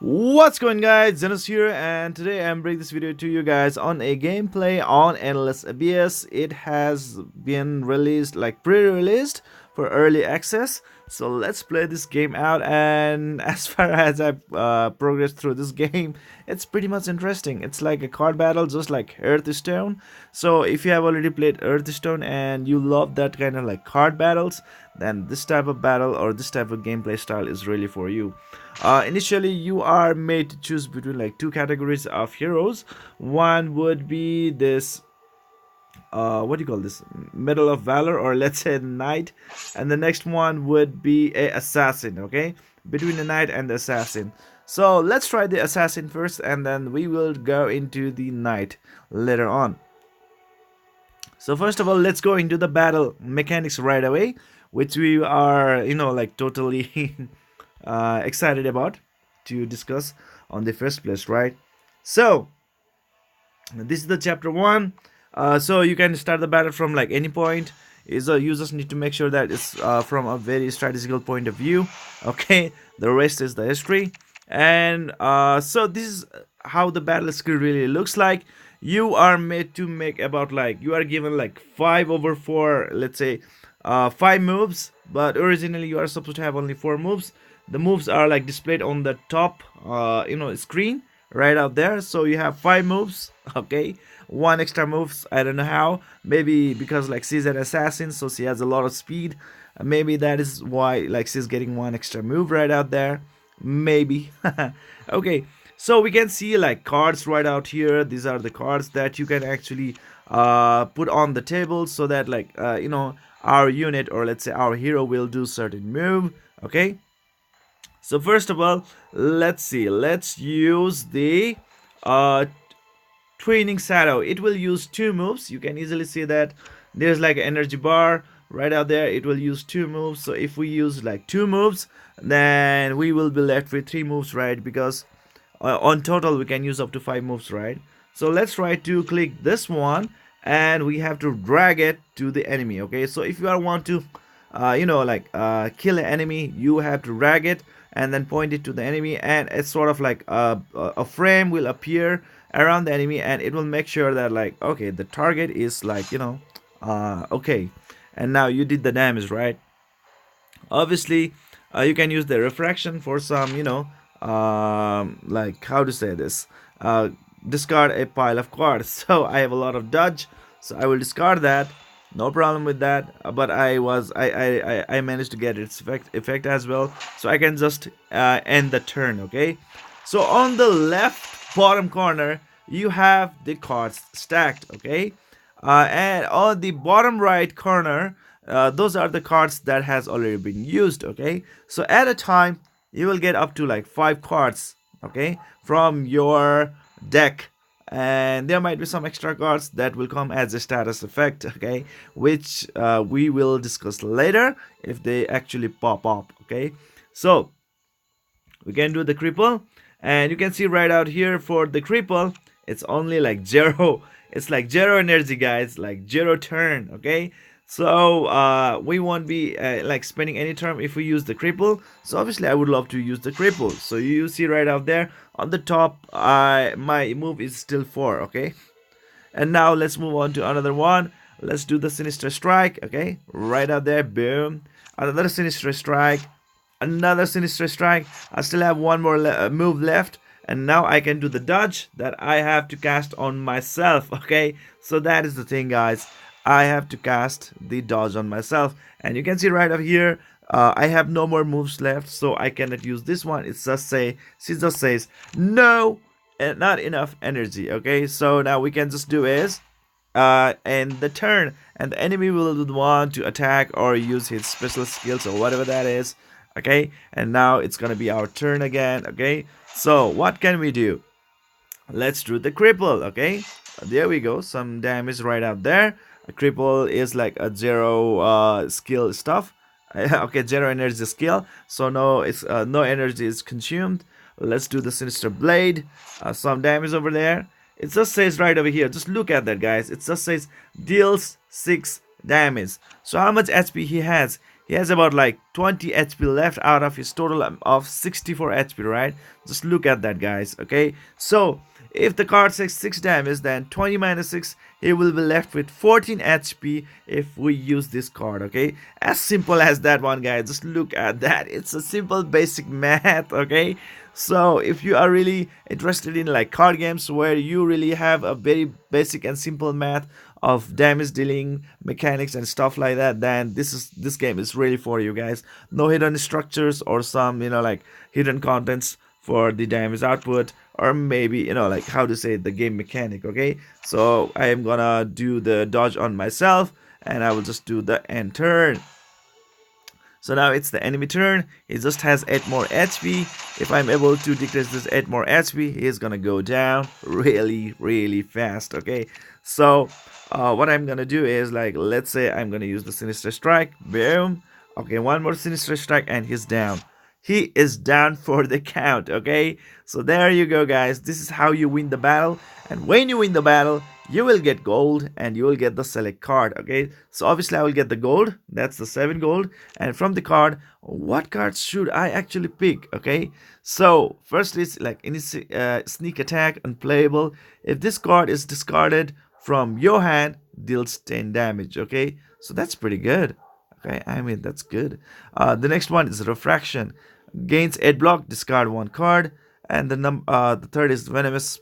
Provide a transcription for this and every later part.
What's going, guys? Zennosh here, and today I'm bringing this video to you guys on a gameplay on Endless Abyss. It has been released, like pre-released for early access. So let's play this game out. And as far as I progress through this game, it's pretty much interesting. It's like a card battle, just like Hearthstone. So if you have already played Hearthstone and you love that kind of like card battles, then this type of battle or this type of gameplay style is really for you. Initially, you are made to choose between like two categories of heroes. One would be this what do you call this, medal of valor, or let's say knight, and the next one would be a assassin. Okay, between the knight and the assassin. So let's try the assassin first, and then we will go into the knight later on. So first of all, let's go into the battle mechanics right away, which we are, like totally excited about to discuss on the first place, right? So this is the chapter 1. So you can start the battle from like any point. You just need to make sure that it's from a very strategical point of view. Okay, the rest is the history. And so this is how the battle skill really looks like. You are made to make about like, you are given like 5/4, let's say 5 moves, but originally you are supposed to have only 4 moves. The moves are like displayed on the top screen right out there. So you have 5 moves. Okay, 1 extra moves, I don't know how, maybe because like she's an assassin, so she has a lot of speed. Maybe that is why like she's getting 1 extra move right out there, maybe. Okay, so we can see like cards right out here. These are the cards that you can actually put on the table, so that like our unit, or let's say our hero, will do certain move. Okay, so first of all, let's use the twinning shadow. It will use 2 moves. You can easily see that there's like an energy bar right out there. It will use 2 moves. So if we use like 2 moves, then we will be left with 3 moves, right? Because on total we can use up to 5 moves, right? So let's try to click this one, and we have to drag it to the enemy. Okay, so if you want to kill an enemy, you have to drag it and then point it to the enemy, and it's sort of like a frame will appear around the enemy, and it will make sure that like, okay, the target is like okay, and now you did the damage, right? Obviously you can use the refraction for some like, how to say this, discard a pile of cards. So I have a lot of dodge, so I will discard that. No problem with that. But I managed to get its effect as well, so I can just end the turn. Okay, so on the left bottom corner you have the cards stacked. Okay, and on the bottom right corner, those are the cards that has already been used. Okay, so at a time you will get up to like 5 cards, okay, from your deck, and there might be some extra cards that will come as a status effect, okay, which we will discuss later if they actually pop up. Okay, so we can do the cripple, and you can see right out here for the cripple, it's only like 0. It's like 0 energy, guys, like 0 turn. Okay, so we won't be like spending any turn if we use the cripple. So obviously I would love to use the cripple. So you see right out there on the top, my move is still 4. Okay, and now let's move on to another one. Let's do the sinister strike. Okay, right out there, boom, another sinister strike, another sinister strike. I still have one more move left, and now I can do the dodge that I have to cast on myself. Okay, so that is the thing, guys, I have to cast the dodge on myself, and you can see right up here, I have no more moves left, so I cannot use this one. It's just she just says no, and not enough energy. Okay, so now we can just do is end the turn, and the enemy will want to attack or use his special skills or whatever that is. Okay, and now it's gonna be our turn again. Okay, so what can we do? Let's do the cripple. Okay, there we go, some damage right out there. A cripple is like a 0 skill stuff. Okay, 0 energy skill, so no energy is consumed. Let's do the sinister blade, some damage over there. It just says right over here, just look at that, guys, it just says deals 6 damage. So how much HP he has? He has about like 20 HP left out of his total of 64 HP, right? Just look at that, guys. Okay, so if the card takes 6 damage, then 20 minus 6, he will be left with 14 HP if we use this card. Okay, as simple as that one, guys. Just look at that. It's a simple basic math. Okay, so if you are really interested in like card games where you really have a very basic and simple math of damage dealing mechanics and stuff like that, then this game is really for you guys. No hidden structures or some like hidden contents for the damage output, or maybe like how to say the game mechanic. Okay, so I am gonna do the dodge on myself, and I will just do the end turn. So now it's the enemy turn. He just has 8 more HP. If I'm able to decrease this 8 more HP, he's gonna go down really fast. Okay, so what I'm gonna do is, like, let's say I'm gonna use the Sinister Strike. Boom. Okay, one more Sinister Strike and he's down. He is down for the count. Okay, so there you go, guys. This is how you win the battle. And when you win the battle, you will get gold and you will get the select card. Okay, so obviously I will get the gold. That's the 7 gold. And from the card, what cards should I actually pick? Okay, so first is like any sneak attack, unplayable. If this card is discarded from your hand, deals 10 damage. Okay, so that's pretty good. Okay, I mean that's good. The next one is refraction. Gains 8 block, discard 1 card. And the third is venomous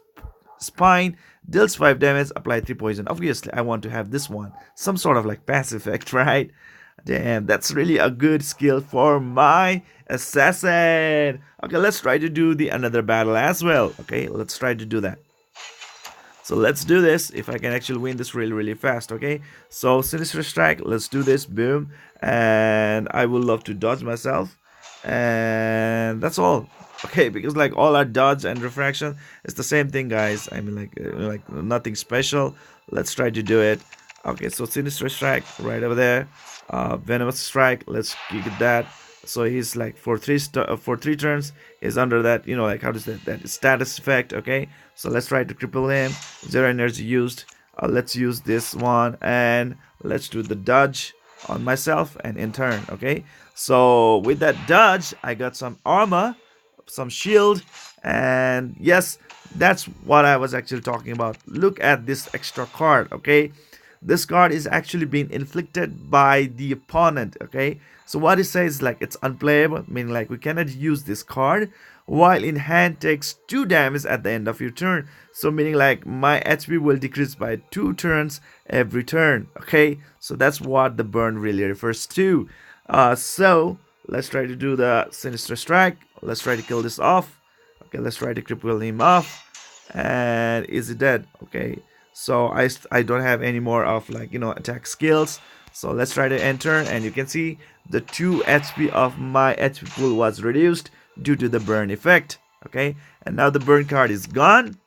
spine, deals 5 damage, apply 3 poison. Obviously I want to have this one, some sort of like passive effect, right? Damn, that's really a good skill for my assassin. Okay, let's try to do the another battle as well. Okay, let's try to do that. So let's do this. If I can actually win this really fast. Okay, so Sinister Strike, let's do this. Boom. And I would love to dodge myself, and that's all. Okay, because like all our dodge and refraction, it's the same thing, guys. I mean, like nothing special. Let's try to do it. Okay, so Sinister Strike right over there. Venomous Strike, let's kick that. So he's like for three turns, he's under that, like how does that status effect. Okay, so let's try to cripple him. 0 energy used. Let's use this one, and let's do the dodge on myself and in turn. Okay, so with that dodge, I got some armor, some shield, and yes, that's what I was actually talking about. Look at this extra card. Okay, this card is actually being inflicted by the opponent. Okay, so what it says, like, it's unplayable, meaning like we cannot use this card while in hand takes 2 damage at the end of your turn. So meaning like my HP will decrease by 2 turns every turn. Okay, so that's what the burn really refers to. So let's try to do the Sinister Strike. Let's try to kill this off. Okay, let's try to cripple him off. And is he dead? Okay, so I don't have any more of like attack skills. So let's try to enter, and you can see the 2 HP of my HP pool was reduced due to the burn effect. Okay, and now the burn card is gone.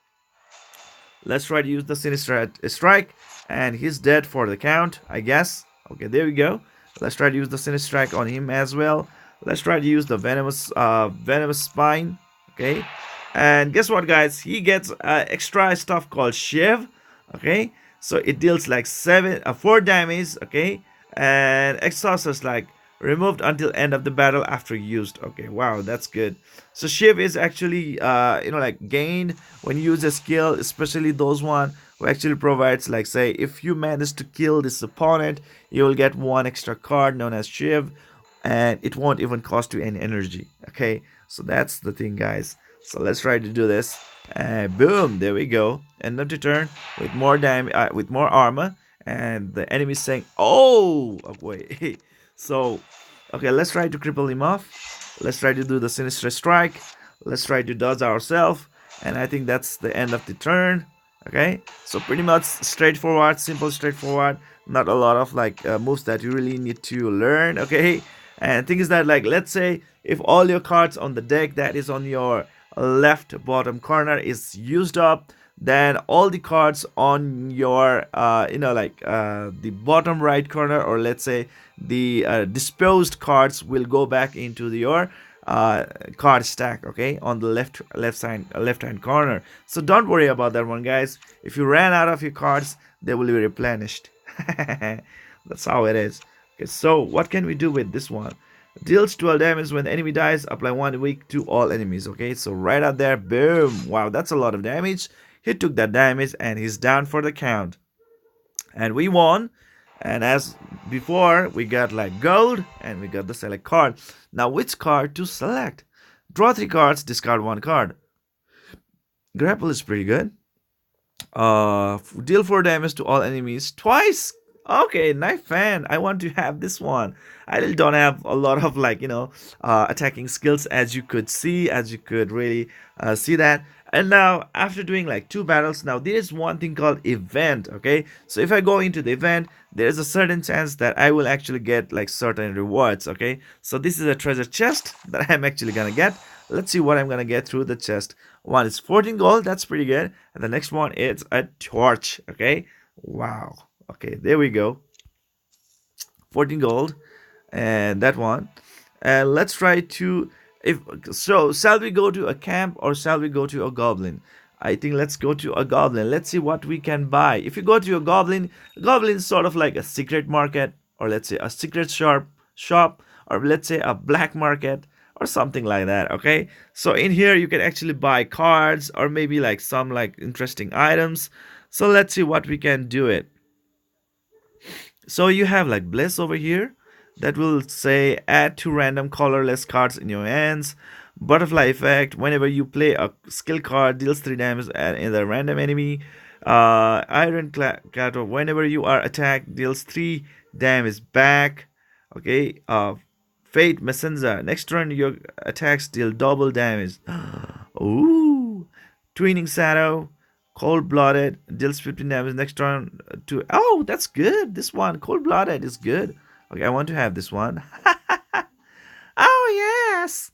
Let's try to use the Sinister Strike, and he's dead for the count, I guess. Okay, there we go. Let's try to use the Sinister Strike on him as well. Let's try to use the venomous spine. Okay, and guess what, guys? He gets extra stuff called Shiv. Okay, so it deals like 4 damage. Okay, and exhaust is like removed until end of the battle after used. Okay, wow, that's good. So Shiv is actually like gained when you use a skill, especially those one who actually provides, like, say if you manage to kill this opponent, you will get 1 extra card known as Shiv, and it won't even cost you any energy. Okay, so that's the thing, guys. So let's try to do this, and boom, there we go. End of the turn with more damage, with more armor, and the enemy is saying, oh wait. So okay, let's try to cripple him off. Let's try to do the Sinister Strike. Let's try to dodge ourselves, and I think that's the end of the turn. Okay, so pretty much straightforward, simple, straightforward. Not a lot of like moves that you really need to learn. Okay, and thing is that, like, let's say if all your cards on the deck that is on your left bottom corner is used up, then all the cards on your the bottom right corner, or let's say the disposed cards, will go back into your card stack. Okay, on the left hand corner. So don't worry about that one, guys. If you ran out of your cards, they will be replenished. That's how it is. Okay, so what can we do with this one? Deals 12 damage when the enemy dies. Apply 1 week to all enemies. Okay, so right out there, boom. Wow, that's a lot of damage. He took that damage and he's down for the count. And we won. And as before, we got like gold and we got the select card. Now, which card to select? Draw 3 cards, discard 1 card. Grapple is pretty good. Deal 4 damage to all enemies twice. Okay, knife fan. I want to have this one. I really don't have a lot of like attacking skills, as you could see, as you could really see that. And now after doing like 2 battles, now there's one thing called event. Okay, so if I go into the event, there's a certain chance that I will actually get like certain rewards. Okay, so this is a treasure chest that I'm actually gonna get. Let's see what I'm gonna get through the chest. One is 14 gold, that's pretty good. And the next one is a torch. Okay, wow. Okay, there we go. 14 gold, and that one. And let's try to, if so, shall we go to a camp or shall we go to a goblin? I think let's go to a goblin. Let's see what we can buy. If you go to a goblin is sort of like a secret market, or let's say a secret shop, or let's say a black market or something like that. Okay, so in here you can actually buy cards or maybe like some like interesting items. So let's see what we can do it. So you have like bliss over here that will say add 2 random colorless cards in your hands. Butterfly effect, whenever you play a skill card, deals 3 damage and in the random enemy. Iron Clatter, whenever you are attacked, deals 3 damage back. Okay, Fate Messenger, next turn your attacks deal double damage. Ooh, Twinning Shadow, Cold Blooded, deals 15 damage next turn to. Oh, that's good. This one, Cold Blooded, is good. Okay, I want to have this one. Oh yes.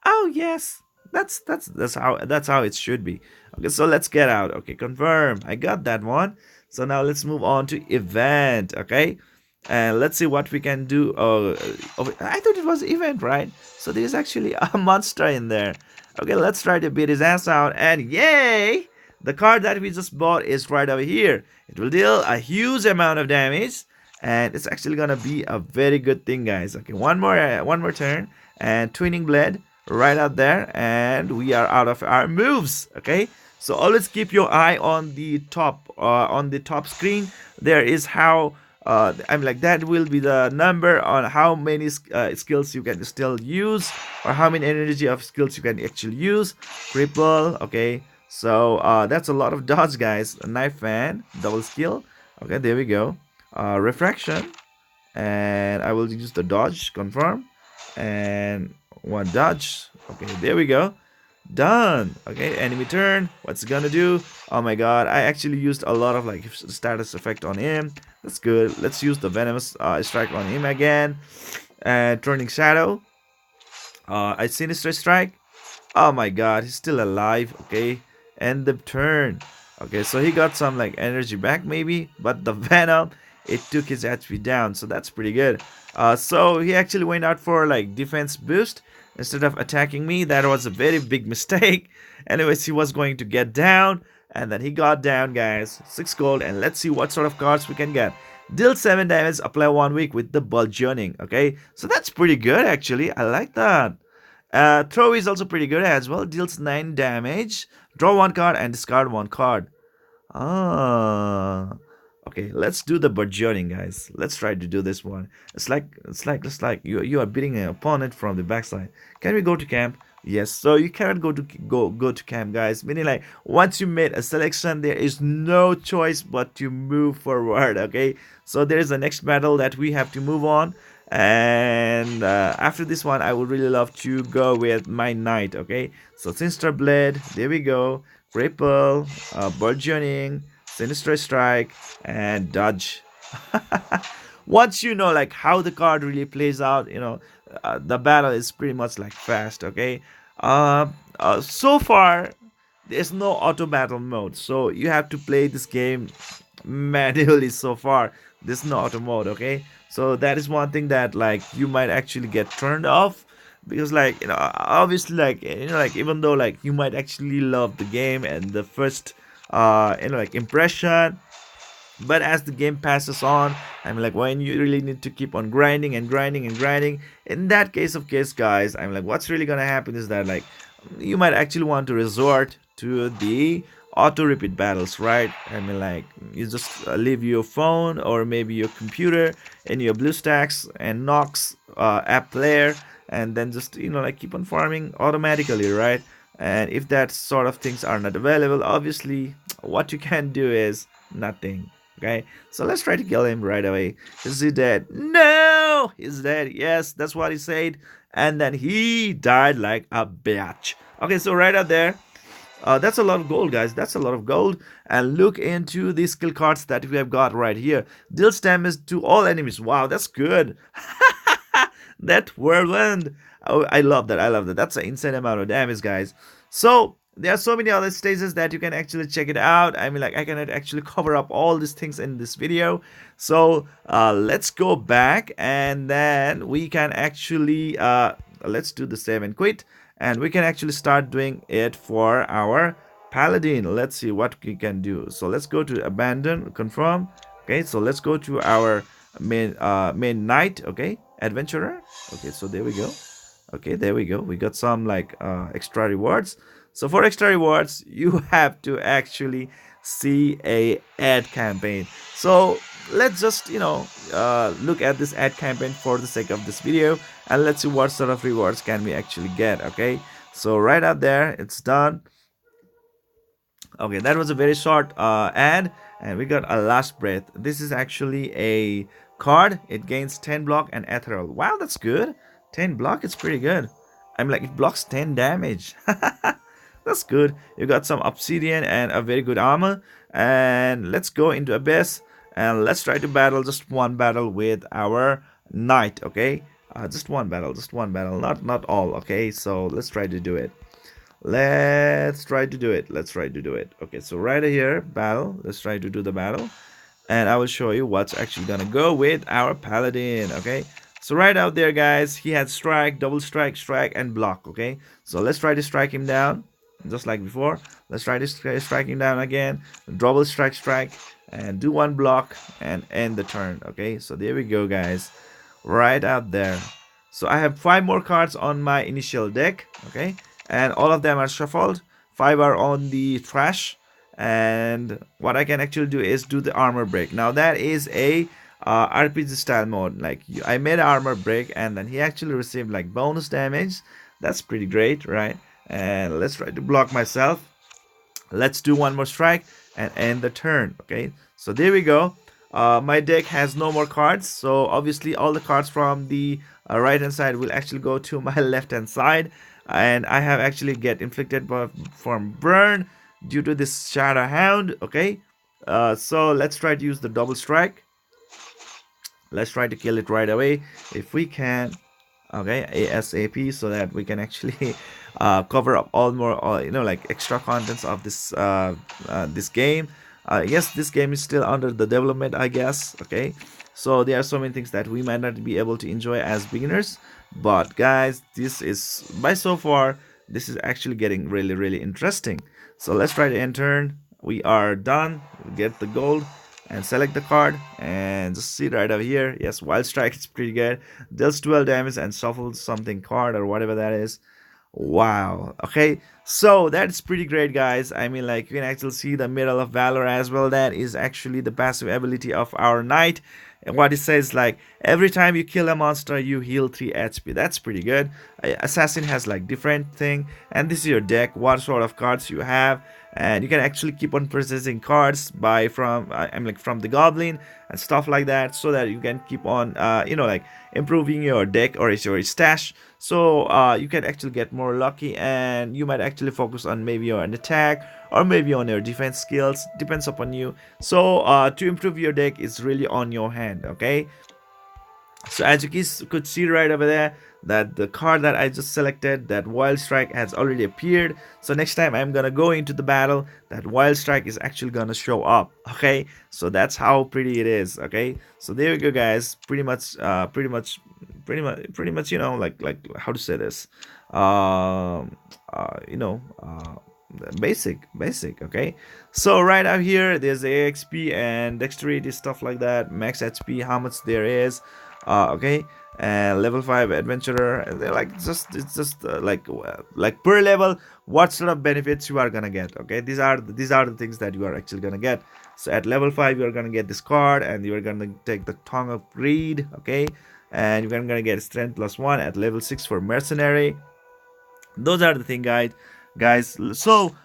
Oh yes. That's how it should be. Okay, so let's get out. Okay, confirm. I got that one. So now let's move on to event. Okay, and let's see what we can do. I thought it was event, right? So there's actually a monster in there. Okay, let's try to beat his ass out. And yay! The card that we just bought is right over here. It will deal a huge amount of damage, and it's actually gonna be a very good thing, guys. Okay, one more turn, and Twinning Blade right out there, and we are out of our moves. Okay, so always keep your eye on the top screen. There is how I'm like that will be the number on how many skills you can still use, or how many energy of skills you can actually use. Cripple. Okay, so that's a lot of dodge, guys. A knife fan, double skill. Okay, there we go. Refraction, and I will use the dodge. Confirm, and one dodge. Okay, there we go. Done. Okay, enemy turn. What's it gonna do? Oh my god, I actually used a lot of like status effect on him. That's good. Let's use the venomous strike on him again. And turning shadow. I sinister strike. Oh my god, he's still alive. Okay, end the turn. Okay, so he got some like energy back maybe, but the venom, it took his HP down, so that's pretty good. So he actually went out for like defense boost instead of attacking me. That was a very big mistake. Anyways, he was going to get down, and then he got down, guys. 6 gold, and let's see what sort of cards we can get. Deal 7 damage, apply 1 week with the burgeoning. Okay, so that's pretty good actually. I like that. Throw is also pretty good as well. Deals 9 damage. Draw 1 card and discard 1 card. Ah, okay. Let's do the burgeoning, guys. Let's try to do this one. It's like you are beating an opponent from the backside. Can we go to camp? Yes. So you cannot go to camp, guys. Meaning like once you made a selection, there is no choice but to move forward. Okay. So there is the next battle that we have to move on. And after this one, I would really love to go with my knight. Okay. So Sinister Blade. There we go. Cripple, burgeoning, sinister strike, and dodge. Once you know like how the card really plays out, the battle is pretty much like fast. Okay. So far there's no auto battle mode, so you have to play this game manually. So far there's no auto mode. Okay, so that is one thing that like you might actually get turned off, because like obviously like like even though like you might actually love the game and the first like impression, But as the game passes on, I'm like, when you really need to keep on grinding and grinding and grinding, in that case guys, I'm like, what's really gonna happen is that, like, you might actually want to resort to the auto repeat battles, right? I mean, like, you just leave your phone or maybe your computer in your BlueStacks and Nox app player, and then just, like, keep on farming automatically, right? And if that sort of things are not available, obviously what you can do is nothing. Okay, so let's try to kill him right away. Is he dead? No, he's dead. Yes, that's what he said. And then he died like a bitch. Okay, so right out there, that's a lot of gold, guys. That's a lot of gold. And look into the skill cards that we have got right here. Deals damage to all enemies. Wow, that's good. That whirlwind. Oh, I love that. I love that. That's an insane amount of damage, guys. So there are so many other stages that you can actually check it out. I mean, like, I cannot actually cover up all these things in this video. So let's go back, and then we can actually let's do the save and quit, and we can actually start doing it for our paladin. Let's see what we can do. So let's go to abandon, confirm. Okay, so let's go to our main knight. Okay, adventurer. Okay, so there we go. Okay, there we go. We got some, like, extra rewards. So for extra rewards, you have to actually see a ad campaign. So let's just, look at this ad campaign for the sake of this video, and let's see what sort of rewards can we actually get. Okay, so right up there, it's done. Okay, that was a very short ad, and we got a last breath. This is actually a card. It gains 10 block and ethereal. Wow, that's good. 10 block, it's pretty good. I'm like, it blocks 10 damage. That's good. You got some obsidian and a very good armor. And let's go into abyss, and let's try to battle just one battle with our knight. Okay, just one battle, not all. Okay, so let's try to do it. Let's try to do it. Let's try to do it. Okay, so right here, battle. Let's try to do the battle, and I will show you what's actually gonna go with our paladin. Okay, so right out there, guys, he had strike, double strike, strike, and block. Okay, so let's try to strike him down just like before. Let's try to strike him down again. Double strike, strike, and do one block and end the turn. Okay, so there we go, guys, right out there. So I have 5 more cards on my initial deck. Okay, and all of them are shuffled. 5 are on the trash, and what I can actually do is do the armor break. Now that is a RPG style mode. Like, I made armor break, and then he actually received, like, bonus damage. That's pretty great, right? And let's try to block myself. Let's do one more strike and end the turn. Okay, so there we go. My deck has no more cards, so obviously all the cards from the right hand side will actually go to my left hand side, and I have actually get inflicted from burn due to this shadow hound. Okay, so let's try to use the double strike. Let's try to kill it right away if we can. Okay, ASAP, so that we can actually cover up all more, like, extra contents of this game. Yes, this game is still under the development, I guess. Okay, so there are so many things that we might not be able to enjoy as beginners, but guys, this is, by so far, this is actually getting really, really interesting. So let's try to enter. We are done. We get the gold and select the card, and just see right over here. Yes, wild strike is pretty good. Deals 12 damage and shuffles something card or whatever that is. Wow. Okay, so that's pretty great, guys. I mean, like, you can actually see the Medal of Valor as well. That is actually the passive ability of our knight. And what it says, like, every time you kill a monster, you heal 3 HP. That's pretty good. Assassin has, like, different thing, and this is your deck, what sort of cards you have, and you can actually keep on purchasing cards by from like, from the goblin and stuff like that, so that you can keep on like, improving your deck or your stash. So you can actually get more lucky, and you might actually focus on maybe your attack or maybe on your defense skills, depends upon you. So to improve your deck is really on your hand. Okay, so as you could see right over there, that the card that I just selected, that Wild Strike, has already appeared. So next time I'm gonna go into the battle, that Wild Strike is actually gonna show up. Okay, so that's how pretty it is. Okay, so there we go, guys. Pretty much, like, how to say this, um uh, you know uh basic. Okay, so right out here there's AXP and dexterity, stuff like that, max HP, how much there is. Okay, and level 5 adventurer, and they're like just it's just like per level what sort of benefits you are gonna get. Okay, these are the things that you are actually gonna get. So at level 5 you are gonna get this card, and you are gonna take the tongue of greed. Okay, and you're gonna get strength +1 at level 6 for mercenary. Those are the thing, guys. So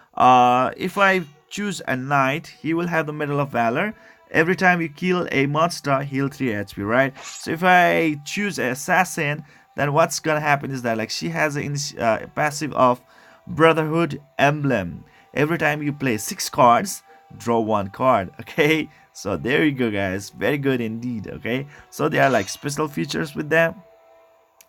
if I choose a knight, he will have the medal of valor. Every time you kill a monster, heal 3 HP, right? So if I choose an assassin, then what's gonna happen is that like she has a passive of brotherhood emblem. Every time you play 6 cards, draw 1 card. Okay, so there you go, guys. Very good indeed. Okay, so there are like special features with them.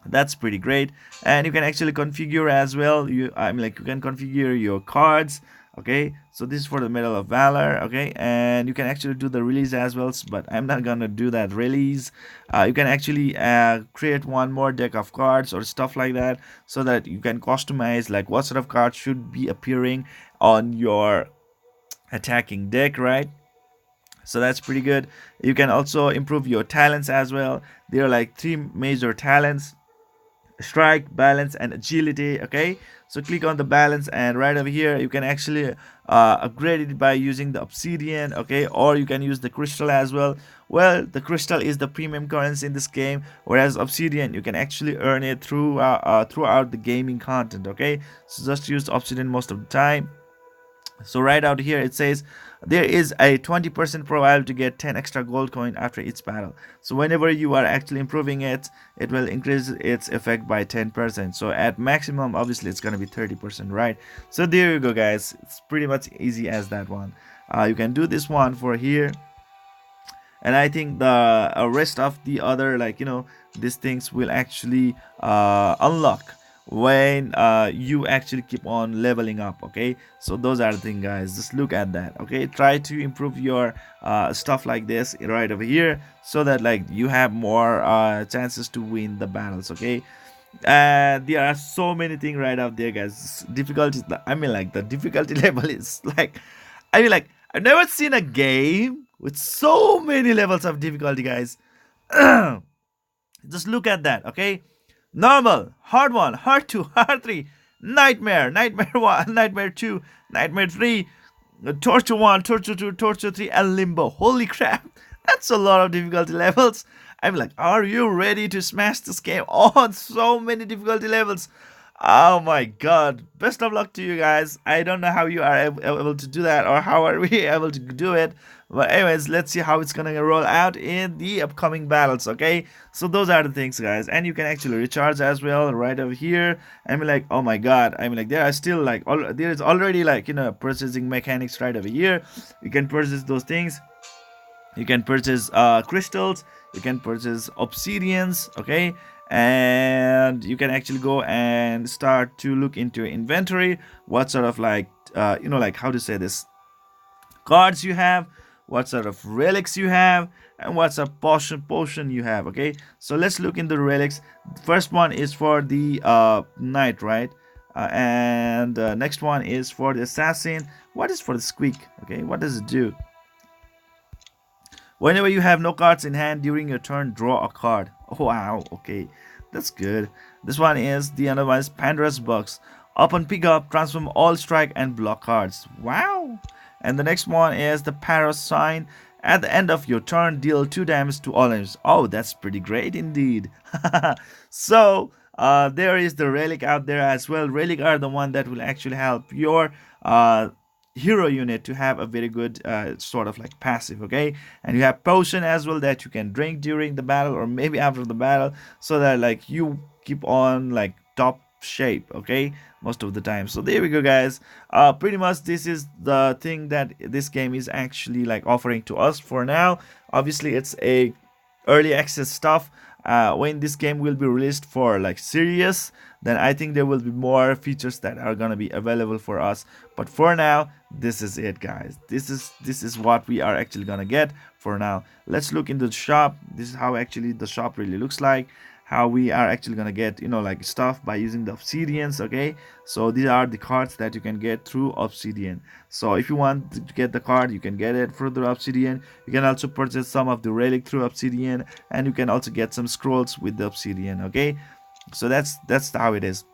That's pretty great. And you can actually configure as well. You can configure your cards. Okay, so this is for the medal of valor. Okay, and you can actually do the release as well, but I'm not gonna do that release. You can actually create one more deck of cards or stuff like that, so that you can customize like what sort of cards should be appearing on your attacking deck, right? So that's pretty good. You can also improve your talents as well. There are like 3 major talents: strike, balance, and agility. Okay, so click on the balance, and right over here you can actually upgrade it by using the obsidian. Okay, or you can use the crystal as well. Well, the crystal is the premium currency in this game, whereas obsidian you can actually earn it throughout the gaming content. Okay, so just use obsidian most of the time. So right out here it says there is a 20% probability to get 10 extra gold coin after each battle. So whenever you are actually improving it, it will increase its effect by 10%. So at maximum, obviously it's going to be 30%, right? So there you go, guys. It's pretty much easy as that one. You can do this one for here, and I think the rest of the other, like, these things will actually unlock when you actually keep on leveling up. Okay, so those are the things, guys. Just look at that. Okay, try to improve your stuff like this right over here, so that like you have more chances to win the battles. Okay, there are so many things right out there, guys. Difficulty, I mean, like, the difficulty level is like, I mean, like, I've never seen a game with so many levels of difficulty, guys. Just look at that. Okay, normal, hard 1, hard 2, hard 3, nightmare, nightmare 1, nightmare 2, nightmare 3, torture 1, torture 2, torture 3, and limbo. Holy crap, that's a lot of difficulty levels. I'm like, are you ready to smash this game on so many difficulty levels? Oh my god. Best of luck to you guys. I don't know how you are able to do that, or how are we able to do it. But anyways, let's see how it's gonna roll out in the upcoming battles. Okay, so those are the things, guys. And you can actually recharge as well right over here. I mean, like, oh my god, I mean, like, there are still like there is already, like, purchasing mechanics right over here. You can purchase those things. You can purchase crystals, you can purchase obsidians. Okay, and you can actually go and start to look into your inventory, what sort of, like, like, how to say this, cards you have, what sort of relics you have, and what sort of potion you have. Okay, so let's look into the relics. First one is for the knight, right? And next one is for the assassin. What is for the squeak? Okay, what does it do? Whenever you have no cards in hand during your turn, draw a card. Oh, wow, okay, that's good. This one is the otherwise Pandora's box. Open, pick up, transform all strike and block cards. Wow. And the next one is the Paros sign. At the end of your turn, deal 2 damage to all enemies. Oh, that's pretty great indeed. So there is the relic out there as well. Relic are the one that will actually help your hero unit to have a very good sort of like passive. Okay, and you have potion as well that you can drink during the battle or maybe after the battle, so that like you keep on like top shape. Okay, most of the time. So there we go, guys. Pretty much this is the thing that this game is actually like offering to us for now. Obviously it's a early access stuff. When this game will be released for like serious, then I think there will be more features that are gonna be available for us. But for now, this is it, guys. This is what we are actually gonna get for now. Let's look into the shop. This is how actually the shop really looks like. how we are actually gonna get, like, stuff by using the obsidians. Okay, so these are the cards that you can get through obsidian. So if you want to get the card, you can get it through the obsidian. You can also purchase some of the relic through obsidian, and you can also get some scrolls with the obsidian. Okay, so that's how it is.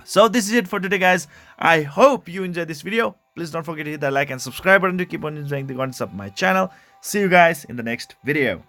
So this is it for today, guys. I hope you enjoyed this video. Please don't forget to hit that like and subscribe button to keep on enjoying the contents of my channel. See you guys in the next video.